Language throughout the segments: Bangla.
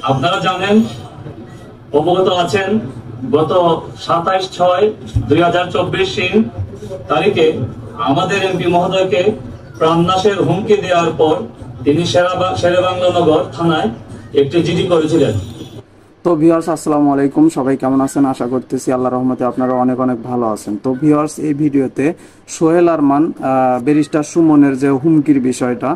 আপনারা জানেন, অবগত আছেন, গত 27/6/2024 তারিখে আমাদের এমপি মহোদয়কে প্রাণনাশের হুমকি দেওয়ার পর তিনি শেরেবাংলা নগর থানায় একটি জিডি করেছিলেন। তো ভিউয়ার্স, আসসালামু আলাইকুম। সবাই কেমন আছেন? আশা করতেছি আল্লাহর রহমতে আপনারা অনেক অনেক ভালো আছেন। তো ভিউয়ার্স, এই ভিডিওতে সোহেল আরমান ব্যারিস্টার সুমনের যে হুমকির বিষয়টা,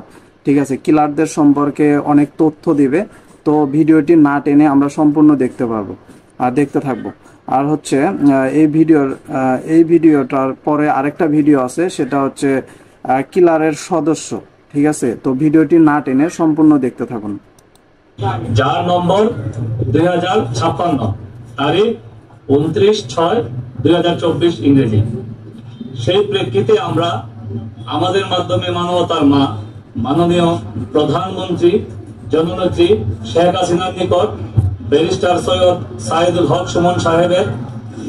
ঠিক আছে, কিলারদের সম্পর্কে অনেক তথ্য দিবে। তো ভিডিওটি না টেনে আমরা সম্পূর্ণ দেখতে পারবো আর দেখতে থাকবো। আর হচ্ছে এই ভিডিওটার পরে আরেকটা ভিডিও আছে, সেটা হচ্ছে কিলারের সদস্য, ঠিক আছে। তো ভিডিওটি না টেনে সম্পূর্ণ দেখতে থাকুন। যার নম্বর 2056, তারিখ 29/6/2024 ইংরেজি। সেই প্রেক্ষিতে আমরা আমাদের মাধ্যমে মানবতার মা মাননীয় প্রধানমন্ত্রী জননেত্রী শেখ হাসিনার নিকট ব্যারিস্টার সৈয়দ সাইদুল হক সুমন সাহেবের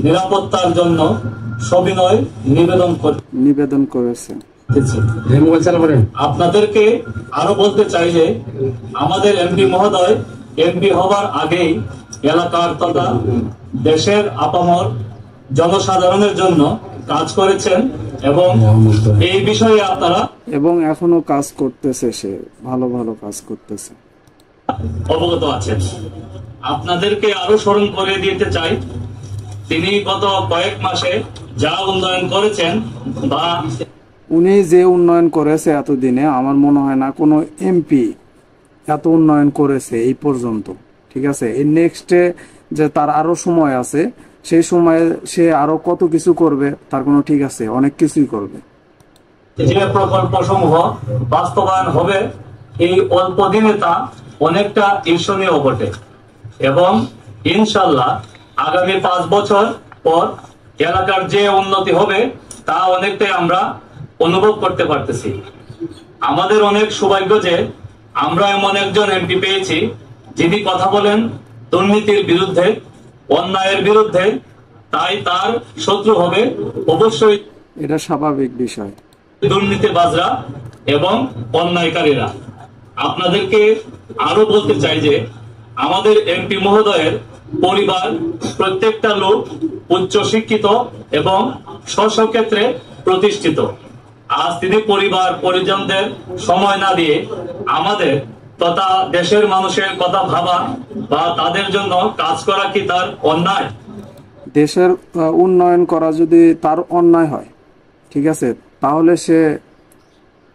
নিরাপত্তার জন্য সবিনয় নিবেদন করেছে। আপনাদেরকে আরো বলতে চাই যে আমাদের এমপি মহোদয় এমপি হবার আগেই এলাকার তথা দেশের আপামর জনসাধারণের জন্য কাজ করেছেন এবং এই বিষয়ে আপনারা এবং এখনো কাজ করতেছে, সে ভালো ভালো কাজ করতেছে, অবগত আছেন। আপনাদেরকে আরো স্মরণ করে দিতে চাই, তিনি গত কয়েক মাসে যা উন্নয়ন করেছেন বা উনি যে উন্নয়ন করেছে এতদিনে, আমার মনে হয় না কোনো এমপি এত উন্নয়ন করেছে এই পর্যন্ত, ঠিক আছে। এই নেক্সটে যে তার আরো সময় আছে, সেই সময়ে সে আরো কত কিছু করবে তার কোনো ঠিক আছে, অনেক কিছুই করবে। যে প্রকল্প সমূহ বাস্তবায়ন হবে এই অল্প দিনে তা অনেকটা ঈর্ষণীয় বটে এবং ইনশাল্লাহ আগামী 5 বছর পর এলাকার যে উন্নতি হবে তা অনেকটাই আমরা অনুভব করতে পারতেছি। আমাদের অনেক সৌভাগ্য যে আমরা এমন একজন এমপি পেয়েছি যিনি কথা বলেন দুর্নীতির বিরুদ্ধে, অন্যায়ের বিরুদ্ধে, তাই তার শত্রু হবে অবশ্যই এটা স্বাভাবিক বিষয়, দুর্নীতিবাজরা এবং অন্যায়কারীরা। আপনাদেরকে আরো বলতে চাই যে আমাদের এমপি মহোদয়ের পরিবার প্রত্যেকটা লোক উচ্চ শিক্ষিত এবং স্ব ক্ষেত্রে প্রতিষ্ঠিত। আজ তিনি পরিবার পরিজনদের সময় না দিয়ে আমাদের তথা দেশের মানুষের কথা ভাবা বা তাদের জন্য কাজ করা কি তার অন্যায়? দেশের উন্নয়ন করা যদি তার অন্যায় হয়, ঠিক আছে, তাহলে সে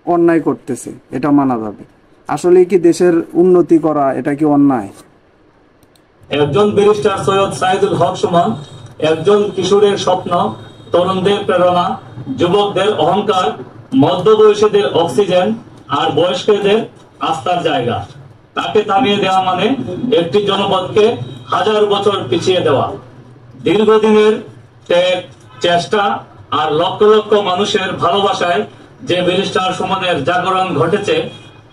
অন্যায় করতেছে, এটা মানা যাবে। আসলে কি দেশের উন্নতি করা এটা কি অন্যায়? একজন ব্যারিস্টার সৈয়দ সাইদুল হক সুমন একজন কিশোরের স্বপ্ন, তরুণদের প্রেরণা, যুবকদের অহংকার, মধ্যবয়সীদের অক্সিজেন আর বয়স্কদের আস্থার জায়গা। তাকে থামিয়ে দেওয়া মানে একটি জনপদকে 1000 বছর পিছিয়ে দেওয়া। দীর্ঘদিনের ত্যাগ, চেষ্টা আর লক্ষ লক্ষ মানুষের ভালোবাসায় যে ব্যারিস্টার সুমনের জাগরণ ঘটেছে,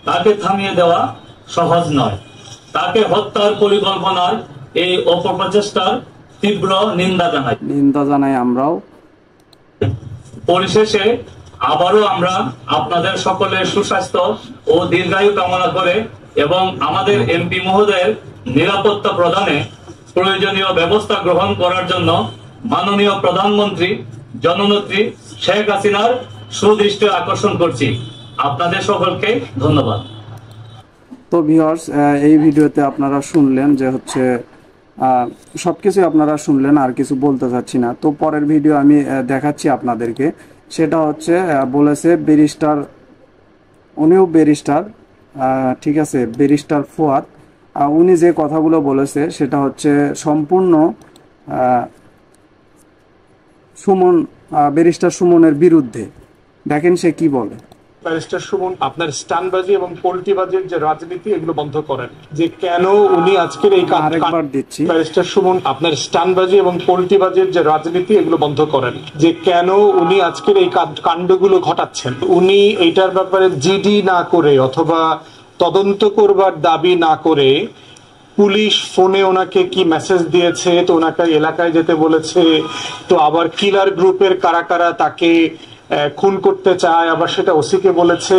তাকে থামিয়ে দেওয়া সহজ নয়। তাকে হত্যার পরিকল্পনার এই অপপ্রচেষ্টার তীব্র নিন্দা জানাই আমরাও। পরিশেষে আবারও আমরা আপনাদের সকলের সুস্বাস্থ্য ও দীর্ঘায়ু কামনা করে এবং আমাদের এমপি মহোদয়ের নিরাপত্তা প্রদানে প্রয়োজনীয় ব্যবস্থা গ্রহণ করার জন্য মাননীয় প্রধানমন্ত্রী জননেত্রী শেখ হাসিনার সুদৃষ্টি আকর্ষণ করছি। আপনাদের সকলকে ধন্যবাদ। তো ভিউয়ার্স, এই ভিডিওতে আপনারা শুনলেন যে হচ্ছে সবকিছু আপনারা শুনলেন, আর কিছু বলতে চাচ্ছি না। তো পরের ভিডিও আমি দেখাচ্ছি আপনাদেরকে, সেটা হচ্ছে বলেছে ব্যারিস্টার, উনিও ব্যারিস্টার, ঠিক আছে, ব্যারিস্টার ফুয়াদ। উনি যে কথাগুলো বলেছে সেটা হচ্ছে সম্পূর্ণ ব্যারিস্টার সুমনের বিরুদ্ধে। দেখেন সে কি বলে। ব্যারিস্টার সুমন, আপনার স্টানবাজি এবং পোল্টিবাজির যে রাজনীতি, এগুলো বন্ধ করেন। যে কেন উনি আজকের এই আরেকবার দিচ্ছি, ব্যারিস্টার সুমন, আপনার স্টানবাজি এবং পোল্টিবাজির যে রাজনীতি, এগুলো বন্ধ করেন। যে কেন উনি আজকের এই কাণ্ডগুলো ঘটাচ্ছেন। উনি এইটার ব্যাপারে জিডি না করে অথবা তদন্ত করবার দাবি না করে, পুলিশ ফোনে ওনাকে কি মেসেজ দিয়েছে, তো ওনাকে এলাকায় যেতে বলেছে, তো আবার কিলার গ্রুপের কারা কারা তাকে খুন করতে চায়, আবার সেটা ওসিকে বলেছে,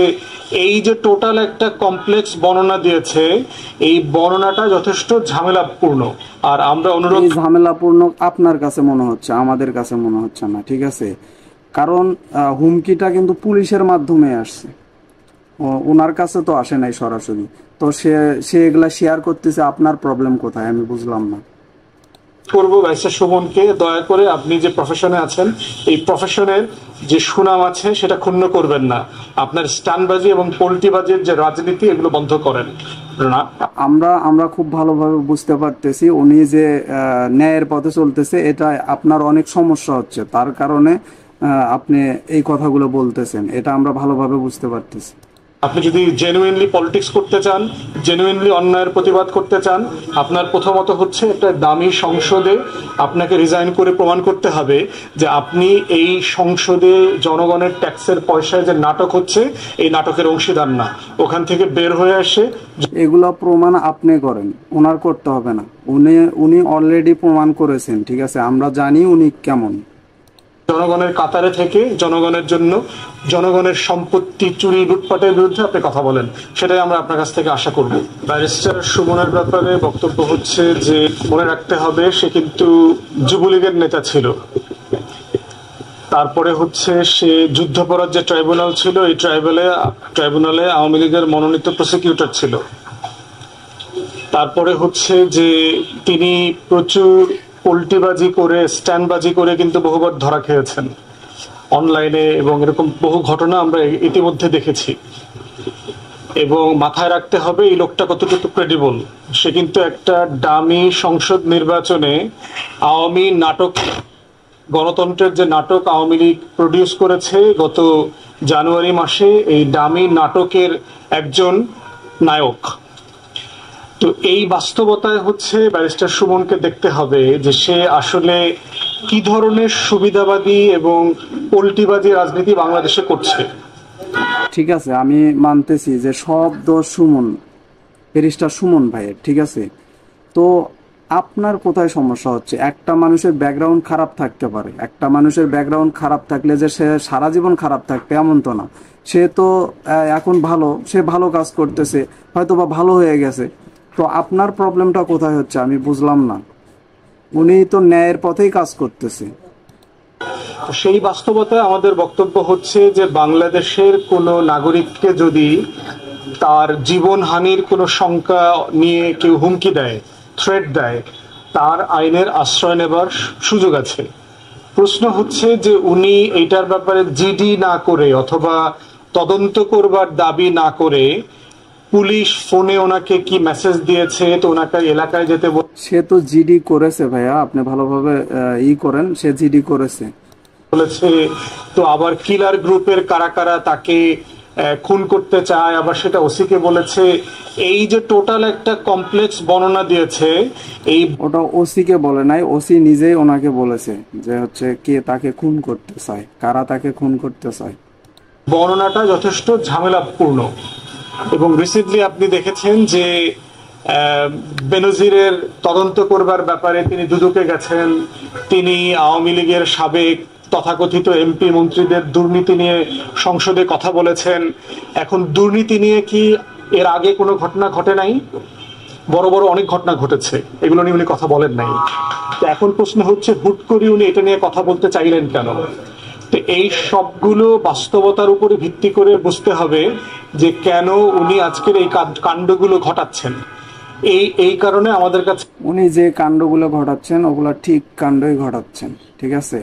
এই যে টোটাল একটা কমপ্লেক্স বর্ণনা দিয়েছে, এই বর্ণনাটা যথেষ্ট ঝামেলাপূর্ণ। আর আমরা অনুরোধ, ঝামেলাপূর্ণ আপনার কাছে মনে হচ্ছে, আমাদের কাছে মনে হচ্ছে না, ঠিক আছে? কারণ হুমকিটা কিন্তু পুলিশের মাধ্যমে আসছে, ওনার কাছে তো আসে নাই সরাসরি। তো সে এগুলা শেয়ার করতেছে, আপনার প্রবলেম কোথায় আমি বুঝলাম না। করবো ব্যারিস্টার সুমনকে, দয়া করে আপনি যে প্রফেশনে আছেন, এই প্রফেশনের যে সুনাম আছে সেটা ক্ষুণ্ণ করবেন না। আপনার স্টানবাজি এবং পোল্টিবাজির যে রাজনীতি, এগুলো বন্ধ করেন না। আমরা খুব ভালোভাবে বুঝতে পারতেছি উনি যে ন্যায়ের পথে চলতেছে, এটা আপনার অনেক সমস্যা হচ্ছে, তার কারণে আপনি এই কথাগুলো বলতেছেন, এটা আমরা ভালোভাবে বুঝতে পারতেছি। আপনি যদি জেনুইনলি পলিটিক্স করতে চান, জেনুইনলি অন্যায়ের প্রতিবাদ করতে চান, আপনার প্রথমত হচ্ছে একটা দামি সংসদে আপনাকে রিজাইন করে প্রমাণ করতে হবে যে আপনি এই সংসদে জনগণের ট্যাক্সের পয়সায় যে নাটক হচ্ছে, এই নাটকের অংশীদার না। ওখান থেকে বের হয়ে আসে। এগুলা প্রমাণ আপনি করেন, ওনার করতে হবে না। উনি অলরেডি প্রমাণ করেছেন, ঠিক আছে? আমরা জানি উনি কেমন। জনগণের কাতারে থেকে জনগণের জন্য জনগণের সম্পত্তি চুরি লুটপাটের বিরুদ্ধে আপনি কথা বলেন, সেটাই আমরা আপনার কাছ থেকে আশা করব। ব্যারিস্টার সুমনের ব্যাপারে বক্তব্য হচ্ছে যে মনে রাখতে হবে সে কিন্তু যুবলীগের নেতা ছিল, তারপরে হচ্ছে সে যুদ্ধাপরাধ যে ট্রাইব্যুনাল ছিল, এই ট্রাইব্যুনালে আওয়ামী লীগের মনোনীত প্রসিকিউটর ছিল। তারপরে হচ্ছে যে তিনি প্রচুর পোল্টিবাজি করে, স্ট্যান্ডবাজি করে কিন্তু বহুবার ধরা খেয়েছেন অনলাইনে, এবং এরকম বহু ঘটনা আমরা ইতিমধ্যে দেখেছি। এবং মাথায় রাখতে হবে এই লোকটা কতটুকু ক্রেডিবল। সে কিন্তু একটা ডামি সংসদ নির্বাচনে আওয়ামী নাটক, গণতন্ত্রের যে নাটক আওয়ামী লীগ প্রডিউস করেছে গত জানুয়ারি মাসে, এই ডামি নাটকের একজন নায়ক। তো এই বাস্তবতায় হচ্ছে ব্যারিস্টার সুমনকে দেখতে হবে যে সে আসলে কি ধরনের সুবিধাবাদী এবং পোল্টিবাজি রাজনীতি বাংলাদেশে করছে। ঠিক আছে, আমি মানতেছি যে সব দোষ ব্যারিস্টার সুমন ভাইয়ের, ঠিক আছে? তো আপনার কোথায় সমস্যা হচ্ছে? একটা মানুষের ব্যাকগ্রাউন্ড খারাপ থাকতে পারে, একটা মানুষের ব্যাকগ্রাউন্ড খারাপ থাকলে যে সে সারা জীবন খারাপ থাকবে এমন তো না। সে তো এখন সে ভালো কাজ করতেছে, হয়তো বা ভালো হয়ে গেছে। তো আপনার প্রবলেমটা কোথায় হচ্ছে আমি বুঝলাম না। উনি তো ন্যায়ের পথেই কাজ করতেছে। সেই বাস্তবতায় আমাদের বক্তব্য হচ্ছে যে বাংলাদেশের কোনো নাগরিককে যদি তার জীবনহানির কোনো শঙ্কা নিয়ে কেউ হুমকি দেয়, থ্রেট দেয়, তার আইনের আশ্রয় নেবার সুযোগ আছে। প্রশ্ন হচ্ছে যে উনি এইটার ব্যাপারে জিডি না করে অথবা তদন্ত করবার দাবি না করে পুলিশ ফোনে ওনাকে কি মেসেজ দিয়েছে, তো ওনাকে এলাকায় যেতে সে তো জিডি করেছে ভাইয়া, আপনি ভালোভাবে করেন, সে জিডি করেছে বলেছে। তো আবার কিলার গ্রুপের কারা কারা তাকে খুন করতে চায়, আবার সেটা ওসিকে বলেছে। এই যে টোটাল একটা কমপ্লেক্স বর্ণনা দিয়েছে, ওটা ওসিকে বলে নাই, ওসি নিজেই ওনাকে বলেছে যে হচ্ছে কে তাকে খুন করতে চায়, কারা তাকে খুন করতে চায়। বর্ণনাটা যথেষ্ট ঝামেলাপূর্ণ। এবং রিসেন্টলি আপনি দেখেছেন যে বেনজিরের তদন্ত করবার ব্যাপারে তিনি দুদকে গেছেন, তিনি আওয়ামী লীগের সাবেক তথাকথিত এমপি মন্ত্রীদের দুর্নীতি নিয়ে সংসদে কথা বলেছেন। এখন দুর্নীতি নিয়ে কি এর আগে কোনো ঘটনা ঘটে নাই? বড় বড় অনেক ঘটনা ঘটেছে, এগুলো নিয়ে উনি কথা বলেন নাই। তো এখন প্রশ্ন হচ্ছে হুট করে উনি এটা নিয়ে কথা বলতে চাইলেন কেন? তো এই সবগুলো বাস্তবতার উপরে ভিত্তি করে বুঝতে হবে যে কেন উনি আজকের এই কাণ্ডগুলো ঘটাচ্ছেন। এই কারণে আমাদের কাছে উনি যে কাণ্ডগুলো ঘটাচ্ছেন ওগুলো ঠিক কাণ্ডই ঘটাচ্ছেন, ঠিক আছে?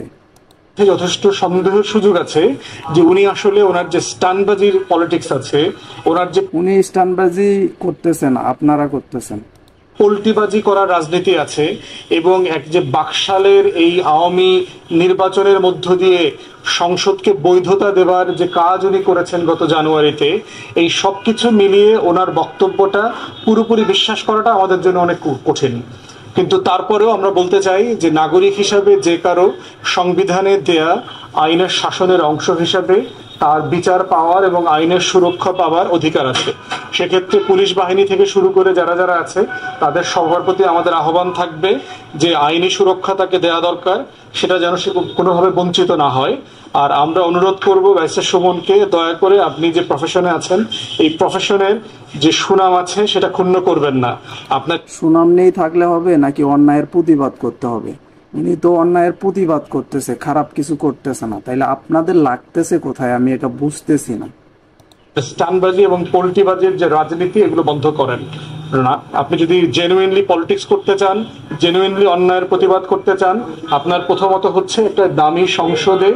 যথেষ্ট সন্দেহের সুযোগ আছে যে উনি আসলে ওনার যে স্টানবাজির পলিটিক্স আছে, ওনার যে উনি স্টানবাজি করতেছেন, আপনারা করতেছেন, পোল্টিবাজি করার রাজনীতি আছে, এবং এক যে বাকশালের এই আওয়ামী নির্বাচনের মধ্য দিয়ে সংসদকে বৈধতা দেবার যে কাজ উনি করেছেন গত জানুয়ারিতে, এই সবকিছু মিলিয়ে ওনার বক্তব্যটা পুরোপুরি বিশ্বাস করাটা আমাদের জন্য অনেক কঠিন। কিন্তু তারপরেও আমরা বলতে চাই যে নাগরিক হিসাবে যে কারো সংবিধানে দেয়া আইনের শাসনের অংশ হিসাবে তার বিচার পাওয়ার এবং আইনের সুরক্ষা পাওয়ার অধিকার আছে। সেক্ষেত্রে পুলিশ বাহিনী থেকে শুরু করে যারা যারা আছে তাদের সবার প্রতি আমাদের আহ্বান থাকবে যে আইনি সুরক্ষা তাকে দেওয়া দরকার, সেটা যেন সে কোনোভাবে বঞ্চিত না হয়। আর আমরা অনুরোধ করব ব্যারিস্টার সুমনকে, দয়া করে আপনি যে প্রফেশনে আছেন এই প্রফেশনের যে সুনাম আছে সেটা ক্ষুণ্ণ করবেন না। আপনার সুনাম নেই থাকলে হবে নাকি অন্যায়ের প্রতিবাদ করতে হবে? উনি তো অন্যায়ের প্রতিবাদ করতেছে, খারাপ কিছু করতেছে না, তাইলে আপনাদের লাগতেছে কোথায় আমি এটা বুঝতেছি না। স্টানবাজি এবং পোল্টিবাজির যে রাজনীতি এগুলো বন্ধ করেন না। আপনি যদি জেনুইনলি পলিটিক্স করতে চান, জেনুইনলি অন্যায়ের প্রতিবাদ করতে চান, আপনার প্রথমত হচ্ছে একটা দামি সংসদে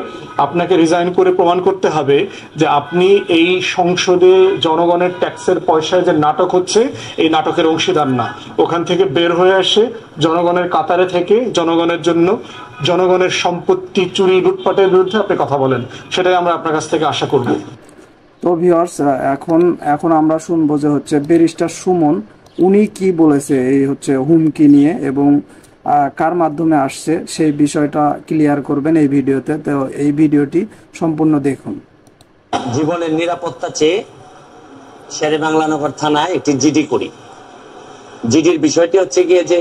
আপনাকে রিজাইন করে প্রমাণ করতে হবে যে আপনি এই সংসদে জনগণের ট্যাক্সের পয়সায় যে নাটক হচ্ছে এই নাটকের অংশীদার না। ওখান থেকে বের হয়ে আসে জনগণের কাতারে থেকে জনগণের জন্য জনগণের সম্পত্তি চুরি লুটপাটের বিরুদ্ধে আপনি কথা বলেন, সেটাই আমরা আপনার কাছ থেকে আশা করব। তো ভিউয়ার্স, এখন আমরা শুনবো যে হচ্ছে ব্যারিস্টার সুমন উনি কি বলেছে এই হচ্ছে হুমকি নিয়ে, এবং কার মাধ্যমে আসছে সেই বিষয়টা ক্লিয়ার করবেন এই ভিডিওতে। তো এই ভিডিওটি সম্পূর্ণ দেখুন। জীবনের নিরাপত্তা চেয়ে শেরেবাংলানগর থানায় একটি জিডি করি। জিডির বিষয়টি হচ্ছে গিয়ে যে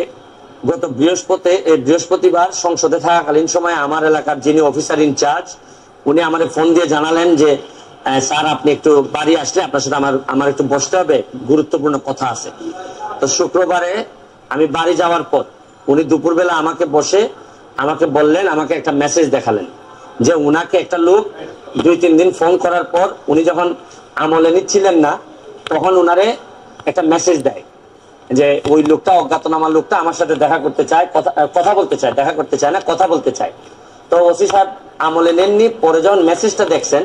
গত বৃহস্পতিবার সংসদে থাকাকালীন সময় আমার এলাকার যিনি অফিসার ইনচার্জ উনি আমাদের ফোন দিয়ে জানালেন যে স্যার আপনি একটু বাড়ি আসলে আপনার সাথে আমার একটু বসতে হবে, গুরুত্বপূর্ণ কথা আছে। তো শুক্রবারে আমি বাড়ি যাওয়ার পর উনি দুপুরবেলা আমাকে বসে আমাকে বললেন, আমাকে একটা মেসেজ দেখালেন যে উনাকে একটা লোক 2-3 দিন ফোন করার পর উনি যখন আমলে নিচ্ছিলেন না তখন উনারে একটা মেসেজ দেয় যে ওই লোকটা, অজ্ঞাতনামা লোকটা আমার সাথে দেখা করতে চায়, কথা বলতে চায়, দেখা করতে চায় না, কথা বলতে চায়। তো ওসি সাহেব আমলে নেননি। পরে যখন মেসেজটা দেখছেন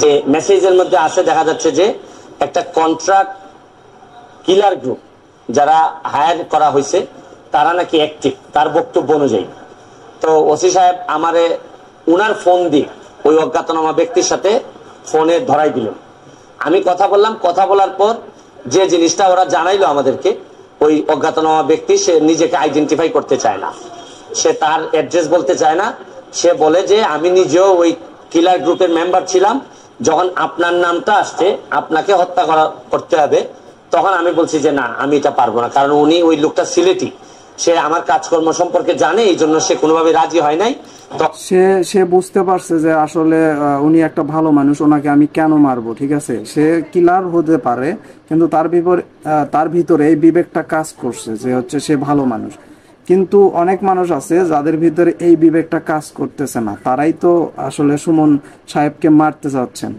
যে মেসেজের মধ্যে আছে, দেখা যাচ্ছে যে একটা কন্ট্রাক্ট কিলার গ্রুপ যারা হায়ার করা হয়েছে তারা নাকি অ্যাক্টিভ, তার বক্তব্য অনুযায়ী। তো ওসি সাহেব আমারে উনার ফোন দিয়ে ওই অজ্ঞাতনামা ব্যক্তির সাথে ফোনে ধরাই দিলেন। আমি কথা বললাম, কথা বলার পর যে জিনিসটা ওরা জানাইলো আমাদেরকে, ওই অজ্ঞাতনামা ব্যক্তি সে নিজেকে আইডেন্টিফাই করতে চায় না, সে তার অ্যাড্রেস বলতে চায় না। সে বলে যে আমি নিজেও ওই কিলার গ্রুপের মেম্বার ছিলাম, যখন আপনার নামটা আসছে আপনাকে হত্যা করতে হবে, তখন আমি বলছি যে না আমি এটা পারবো না, কারণ উনি ওই লোকটা সিলেটি, সে আমার কাজকর্ম সম্পর্কে জানে, এই জন্য সে কোনোভাবে রাজি হয় নাই। সে বুঝতে পারছে যে আসলে উনি একটা ভালো মানুষ, ওনাকে আমি কেন মারবো, ঠিক আছে। সে কিলার হতে পারে কিন্তু তার ভিতরে এই বিবেকটা কাজ করছে যে হচ্ছে সে ভালো মানুষ। কিন্তু অনেক মানুষ আছে যাদের ভিতরে এই বিবেকটা কাজ করতেছে না, তারাই তো আসলে সুমন সাহেবকে মারতে চাচ্ছেন।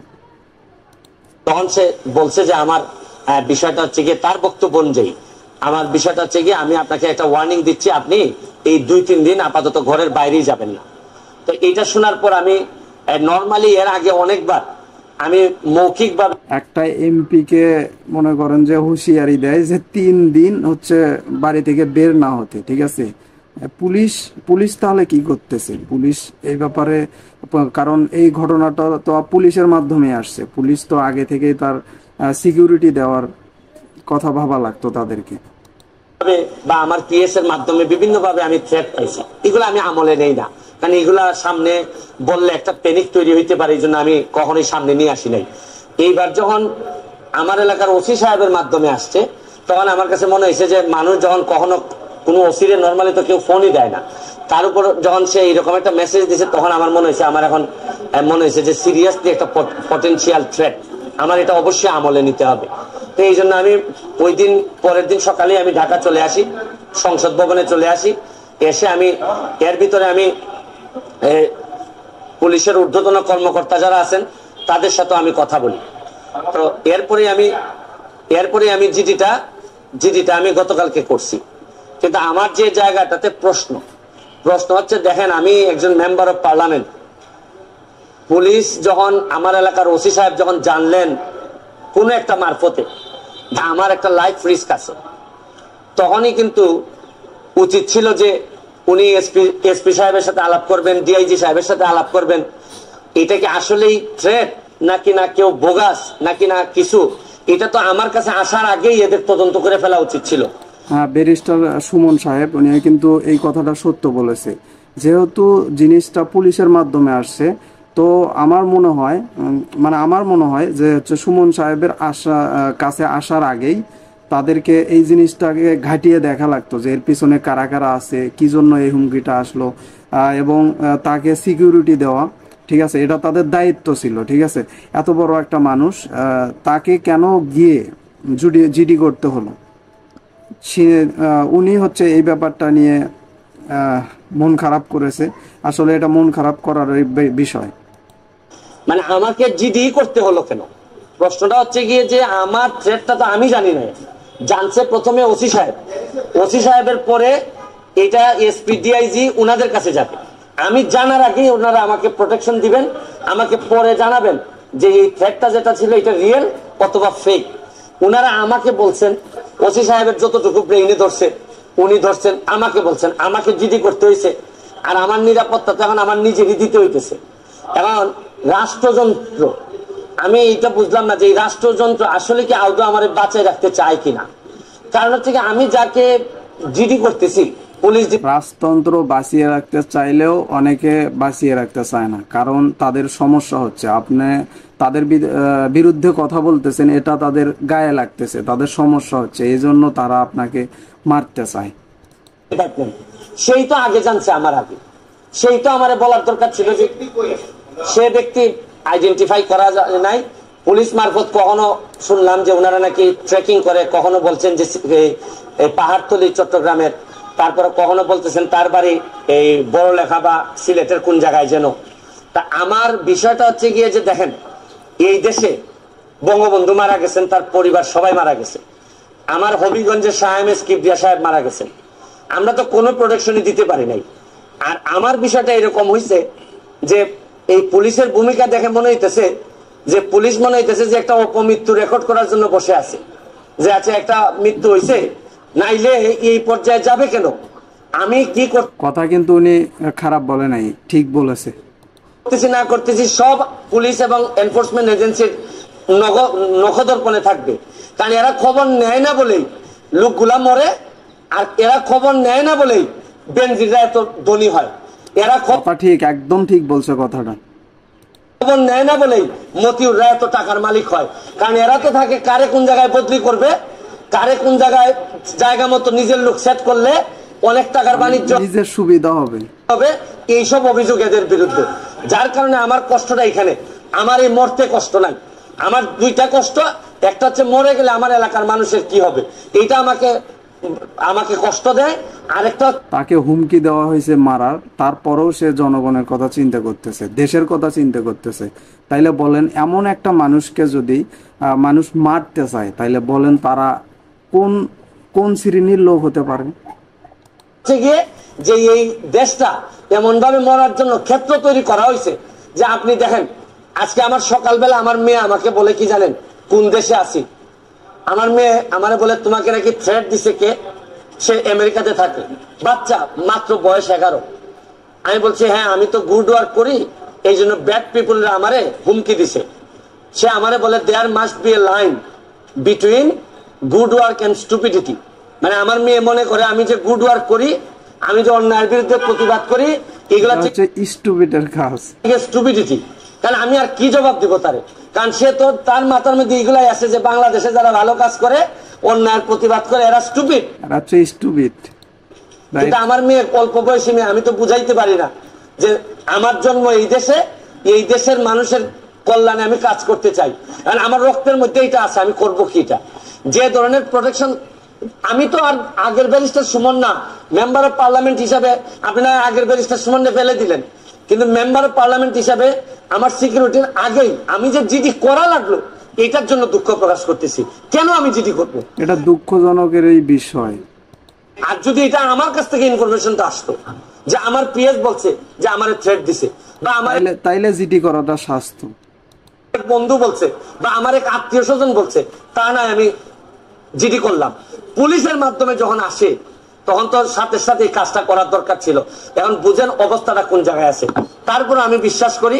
তখন সে বলছে যে আমার বিষয়টা হচ্ছে গিয়ে, তার বক্তব্য অনুযায়ী আমার বিষয়টা হচ্ছে গিয়ে আমি আপনাকে একটা ওয়ার্নিং দিচ্ছি, আপনি এই 2-3 দিন আপাতত ঘরের বাইরেই যাবেন না। তো এইটা শোনার পর আমি নর্মালি এর আগে অনেকবার আমি মৌখিকভাবে একটা এমপি কে মনে করেন যে হুঁশিয়ারি দেয় যে 3 দিন হচ্ছে বাড়ি থেকে বের না হতে, ঠিক আছে। পুলিশ তাহলে কি করতেছে পুলিশ এই ব্যাপারে? কারণ এই ঘটনাটা তো পুলিশের মাধ্যমে আসছে, পুলিশ তো আগে থেকেই তার সিকিউরিটি দেওয়ার কথা ভাবা লাগতো তাদেরকে, বা আমার পিএস এর মাধ্যমে বিভিন্ন ভাবে আমি থ্রেট পাইছি। এগুলো আমি আমলে নেই না, কারণ এগুলা সামনে বললে একটা প্যানিক তৈরি হইতে পারে, এই জন্য আমি কখনোই সামনে নিয়ে আসি নাই। এইবার যখন আমার এলাকার ওসি সাহেবের মাধ্যমে আসছে তখন আমার কাছে মনে হয়েছে যে মানুষ যখন কখনো কোনো ওসিরে নর্মালি তো কেউ ফোনই দেয় না, তার উপর যখন সে এইরকম একটা মেসেজ দিয়েছে তখন আমার মনে হয়েছে, আমার এখন মনে হয়েছে যে সিরিয়াসলি একটা পটেনশিয়াল থ্রেট, আমার এটা অবশ্যই আমলে নিতে হবে। তো এই জন্য আমি ওই দিন পরের দিন সকালে আমি ঢাকা চলে আসি, সংসদ ভবনে চলে আসি। এসে আমি এর ভিতরে আমি পুলিশের ঊর্ধ্বতন কর্মকর্তা যারা আছেন তাদের সাথে আমি কথা বলি। তো এরপরে আমি জিডিটা আমি গতকালকে করছি। কিন্তু আমার যে জায়গাটাতে প্রশ্ন হচ্ছে, দেখেন আমি একজন মেম্বার অফ পার্লামেন্ট, পুলিশ যখন আমার এলাকার ওসি সাহেব যখন জানলেন কোন একটা মারফতে আমার একটা লাইফ রিস্ক আছে, তখনই কিন্তু উচিত ছিল যে উনি এসপি সাহেবের সাথে আলাপ করবেন, ডিআইজি সাহেবের সাথে আলাপ করবেন। এটা কি আসলেই থ্রেট নাকি না কেউ বোগাস নাকি না কিছু, এটা তো আমার কাছে আসার আগেই এদের তদন্ত করে ফেলা উচিত ছিল। হ্যাঁ, ব্যারিস্টার সুমন সাহেব উনি কিন্তু এই কথাটা সত্য বলেছে। যেহেতু জিনিসটা পুলিশের মাধ্যমে আসছে, তো আমার মনে হয় যে হচ্ছে সুমন সাহেবের কাছে আসার আগেই তাদেরকে এই জিনিসটাকে ঘাটিয়ে দেখা লাগতো যে এর পিছনে কারা কারা আছে, কি জন্য এই হুমকিটা আসলো, এবং তাকে সিকিউরিটি দেওয়া। ঠিক আছে, এটা তাদের দায়িত্ব ছিল। ঠিক আছে, এত বড় একটা মানুষ, তাকে কেন গিয়ে জিডি করতে হলো? উনি হচ্ছে এই ব্যাপারটা নিয়ে মন খারাপ করেছে। আসলে এটা মন খারাপ করার বিষয়। মানে আমাকে জিডি করতে হলো কেন? প্রশ্নটা হচ্ছে গিয়ে যে আমার থ্রেটটা তো আমি জানি না, জানছে প্রথমে ওসি সাহেব, ওসি সাহেবের পরে এটা এসপি ডিআইজি ওনাদের কাছে যাবে। আমি জানার আগে ওনারা আমাকে প্রোটেকশন দিবেন, আমাকে পরে জানাবেন যে এই থ্রেটটা যেটা ছিল এটা রিয়েল অথবা ফেক। ওনারা আমাকে বলছেন, ওসি সাহেবের যতটুকু ব্রেইনে ধরছে উনি ধরছেন, আমাকে বলছেন আমাকে জিডি করতে হয়েছে। আর আমার নিরাপত্তা তো এখন আমার নিজেরই দিতে হইতেছে। এখন রাষ্ট্রযন্ত্র, আমি এটা বুঝলাম না যে এই রাষ্ট্রযন্ত্র আসলে কি আদৌ আমার বাঁচায় রাখতে চায় কিনা। কারণ হচ্ছে কি আমি যাকে জিডি করতেছি, পুলিশ রাজতন্ত্র বাঁচিয়ে রাখতে চাইলেও অনেকে বাঁচিয়ে রাখতে চায় না, কারণ তাদের সমস্যা হচ্ছে আপনি তাদের বিরুদ্ধে কথা বলতেছেন, এটা তাদের গায়ে লাগতেছে, তাদের সমস্যা হচ্ছে, এই জন্য তারা আপনাকে মারতে চায়। সেই তো আগে জানছে আমার আগে, সেই তো আমার বলার দরকার ছিল যে সে ব্যক্তি আইডেন্টিফাই করা নাই। পুলিশ মারফত কখনো শুনলাম যে ওনারা নাকি ট্রেকিং করে, কখনো বলছেন যে পাহাড়তলি চট্টগ্রামের, তারপরে কখনো বলতেছেন তার বাড়ি এই বড় লেখা বা সিলেটের কোন জায়গায় যেন। তা আমার বিষয়টা হচ্ছে গিয়ে যে দেখেন, এই দেশে বঙ্গবন্ধু মারা গেছেন, তার পরিবার সবাই মারা গেছে। আমার হবিগঞ্জের শাহ এমএস কিবরিয়া সাহেব মারা গেছেন, আমরা তো কোনো প্রোটেকশনই দিতে পারি নাই। আর আমার বিষয়টা এরকম হয়েছে যে এই পুলিশের ভূমিকা দেখে মনে হইতেছে যে পুলিশ মনে হইতেছে যে একটা অপমৃত্যু রেকর্ড করার জন্য বসে আছে, যে আচ্ছা একটা মৃত্যু হয়েছে, নাইলে এই পর্যায়ে যাবে কেন। আমি কি কথা কিন্তু উনি খারাপ বলে নাই, ঠিক বলেছে। করতেছি না করতেছি সব পুলিশ এবং এনফোর্সমেন্ট এজেন্সির নখদর্পণে থাকবে। কারণ এরা খবর নেয় না বলেই লোকগুলা মরে, আর এরা খবর নেয় না বলেই বেনজিরা এত ধনী হয়। এরা কথা ঠিক, একদম ঠিক বলছে কথাটা। খবর নেয় না বলেই মতিউররা এত টাকার মালিক হয়। কারণ এরা তো থাকে কারে কোন জায়গায় বদলি করবে, কারে কোন জায়গায় জায়গা মতো নিজের লোক সেট করলে অনেক টাকার বাণিজ্য, নিজের সুবিধা হবে, এইসব অভিযোগ এদের বিরুদ্ধে। যার কারণে আমার কষ্টটা এখানে, আমার এই মরতে কষ্ট নাই, আমার দুইটা কষ্ট। একটা হচ্ছে মরে গেলে আমার এলাকার মানুষের কি হবে, এইটা আমাকে কষ্ট দেয়। আরেকটা, তাকে হুমকি দেওয়া হয়েছে মারার, তারপরেও সে জনগণের কথা চিন্তা করতেছে, দেশের কথা চিন্তা করতেছে। তাইলে বলেন, এমন একটা মানুষকে যদি মানুষ মারতে চায়, তাইলে বলেন তারা কোন কোন শ্রেণীর লোক হতে পারে? গিয়ে যে এই দেশটা এমন ভাবে মরার জন্য ক্ষেত্র তৈরি করা হয়েছে যে আপনি দেখেন, আজকে আমার সকালবেলা আমার মেয়ে আমাকে বলে কি জানেন, কোন দেশে আছি। আমার মেয়ে আমারে বলে তোমাকে নাকি থ্রেট দিছে কে, সে আমেরিকাতে থাকে, বাচ্চা মাত্র বয়স 11। আমি বলছি হ্যাঁ আমি তো গুড ওয়ার্ক করি, এই জন্য ব্যাড পিপুলরা আমারে হুমকি দিছে। সে আমারে বলে there must be a line between good work and stupidity. মানে আমার মেয়ে মনে করে আমি যে গুড ওয়ার্ক করি, আমি যে অন্যায়ের বিরুদ্ধে প্রতিবাদ করি, এগুলো হচ্ছে স্টুপিডের কাজ, স্টুপিডিটি। কারণ আমি আর কি জবাব দিব তারে, কারণ সে তো তার মাথার মধ্যে এগুলাই আছে যে বাংলাদেশে যারা ভালো কাজ করে, অন্যায়ের প্রতিবাদ করে, এরা স্টুপিড। কিন্তু আমার মেয়ে অল্প বয়সী মেয়ে, আমি তো বুঝাইতে পারি না যে আমার জন্ম এই দেশে, এই দেশের মানুষের কল্যাণে আমি কাজ করতে চাই। কারণ আমার রক্তের মধ্যে এটা আছে, আমি করবো কি এটা, যে ধরনের প্রোটেকশন। আমি তো আর আগের ব্যারিস্টার সুমন না, মেম্বার অফ পার্লামেন্ট হিসাবে আপনারা আগের ব্যারিস্টার সুমনকে ফেলে দিলেন, কিন্তু মেম্বার অফ পার্লামেন্ট হিসাবে আমার সিকিউরিটির আগেই আমি যে জিডি করা লাগলো, এটার জন্য দুঃখ প্রকাশ করতেছি। কেন আমি জিডি করব? এটা দুঃখজনকের এই বিষয়। আর যদি এটা আমার কাছ থেকে ইনফরমেশনটা আসতো যে আমার পিএস বলছে যে আমার থ্রেট দিছে, বা আমার তাইলে জিডি করাটা স্বাস্থ্য, বন্ধু বলছে, বা আমার এক আত্মীয় স্বজন বলছে, তা না আমি জিডি করলাম। পুলিশের মাধ্যমে যখন আসে তখন তো সাথে সাথে এই কাজটা করার দরকার ছিল। এখন বুঝেন অবস্থাটা কোন জায়গায় আছে। তারপর আমি বিশ্বাস করি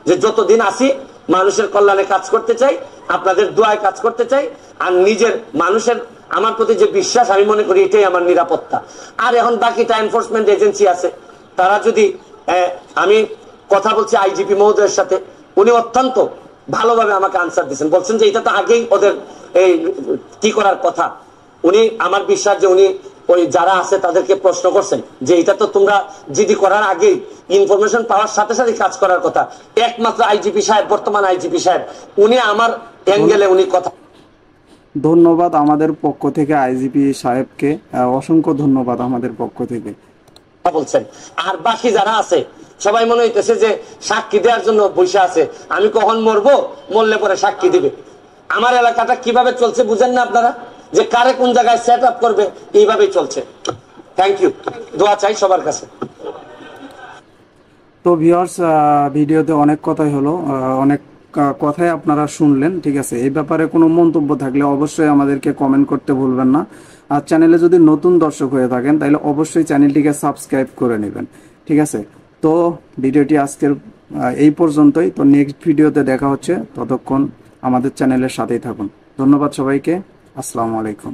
যে যতদিন আসি মানুষের কল্যাণে কাজ করতে চাই, আপনাদের দোয়ায় কাজ করতে চাই, আর নিজের মানুষের আমার প্রতি যে বিশ্বাস, আমি মনে করি এটাই আমার নিরাপত্তা। আর এখন বাকিটা এনফোর্সমেন্ট এজেন্সি আছে, তারা যদি, আমি কথা বলছি আইজিপি মহোদয়ের সাথে, উনি অত্যন্ত ভালোভাবে আমাকে আনসার দিচ্ছেন, বলছেন যে এটা তো আগেই ওদের এই কি করার কথা। উনি, আমার বিশ্বাস যে উনি ওই যারা আছে তাদেরকে প্রশ্ন করছেন যে এটা তো তোমরা জিডি করার আগেই ইনফরমেশন পাওয়ার সাথে সাথে কাজ করার কথা। একমাত্র আইজিপি সাহেব, বর্তমান আইজিপি সাহেব, উনি আমার অ্যাঙ্গেলে উনি কথা। ধন্যবাদ আমাদের পক্ষ থেকে আইজিপি সাহেবকে, অসংখ্য ধন্যবাদ আমাদের পক্ষ থেকে বলছেন। আর বাকি যারা আছে সবাই মনে হইতেছে যে সাক্ষী দেওয়ার জন্য বসে আছে, আমি কখন মরবো, মরলে পরে সাক্ষী দিবে। আমার এলাকাটা কিভাবে চলছে বুঝেন না আপনারা, যে কারে কোন জায়গায় সেট আপ করবে, এইভাবেই চলছে। থ্যাংক ইউ, দোয়া চাই সবার কাছে। তো ভিউয়ার্স, ভিডিওতে অনেক কথাই হলো, অনেক কথাই আপনারা শুনলেন, ঠিক আছে। এই ব্যাপারে কোনো মন্তব্য থাকলে অবশ্যই আমাদেরকে কমেন্ট করতে ভুলবেন না। আর চ্যানেলে যদি নতুন দর্শক হয়ে থাকেন তাহলে অবশ্যই চ্যানেলটিকে সাবস্ক্রাইব করে নেবেন, ঠিক আছে। তো ভিডিওটি আজকের এই পর্যন্তই। তো নেক্সট ভিডিওতে দেখা হচ্ছে, ততক্ষণ আমাদের চ্যানেলের সাথেই থাকুন। ধন্যবাদ সবাইকে, আসসালামু আলাইকুম।